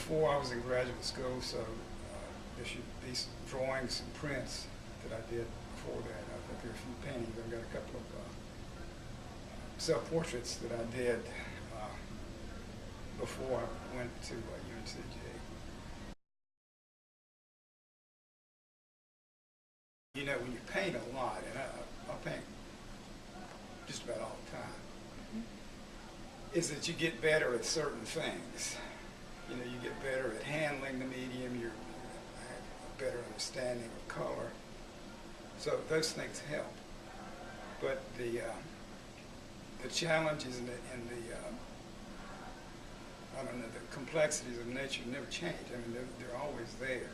before I was in graduate school, so there should be some drawings and prints that I did before that. I think there are a few paintings. I've got a couple of self-portraits that I did before I went to UNCG. You know, when you paint a lot, and I paint just about all the time, is that you get better at certain things. You know, you get better at handling the medium, you have a better understanding of color. So those things help. But the challenges and the I don't know, the complexities of nature never change. I mean, they're always there.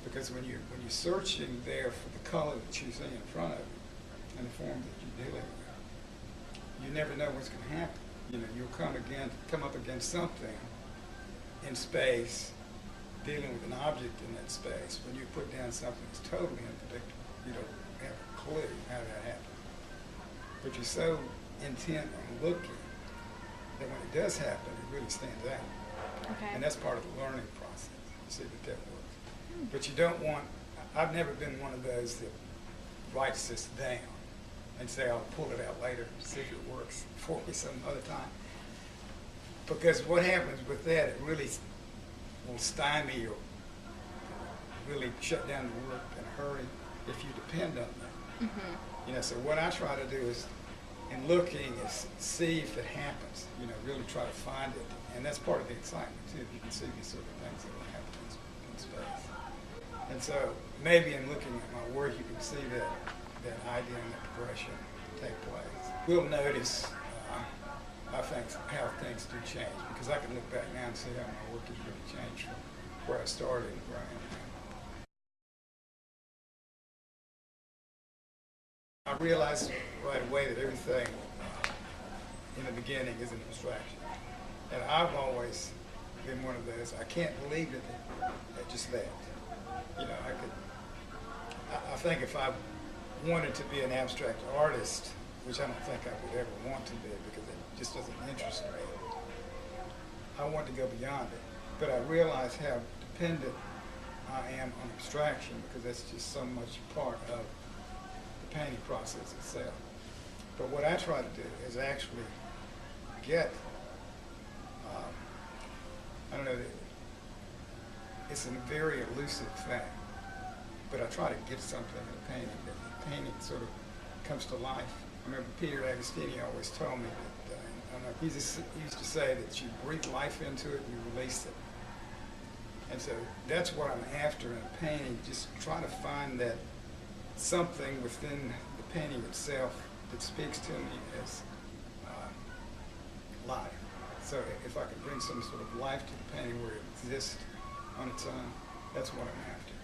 Because when you're searching there for the color that you see in front of you and the form that you're dealing with, you never know what's going to happen. You know, you'll come up against something in space, dealing with an object in that space. When you put down something that's totally unpredictable, you don't have a clue how that happened. But you're so intent on looking that when it does happen, it really stands out. Okay. And that's part of the learning process. You see that works. But you don't want, I've never been one of those that writes this down and say, I'll pull it out later to see if it works for me some other time. Because what happens with that, it really will stymie or really shut down the work in a hurry if you depend on that. You know, so what I try to do is, in looking, is see if it happens. You know, really try to find it. And that's part of the excitement, too. You can see these sort of things that will happen in space. And so maybe in looking at my work, you can see that idea and that progression take place. We'll notice, I think, how things do change, because I can look back now and see how my work has really changed from where I started and where I am now. I realized right away that everything in the beginning is an abstraction. And I've always been one of those, I can't leave it at just that. You know, I think if I wanted to be an abstract artist, which I don't think I would ever want to be because it just doesn't interest me, I want to go beyond it. But I realize how dependent I am on abstraction because that's just so much part of the painting process itself. But what I try to do is actually get, I don't know, it's a very elusive thing, but I try to get something in the painting, that the painting sort of comes to life. I remember Peter Agostini always told me that, he used to say that you breathe life into it and you release it. And so that's what I'm after in a painting, just try to find that something within the painting itself that speaks to me as life. So if I could bring some sort of life to the painting where it exists on its own, that's what I'm after.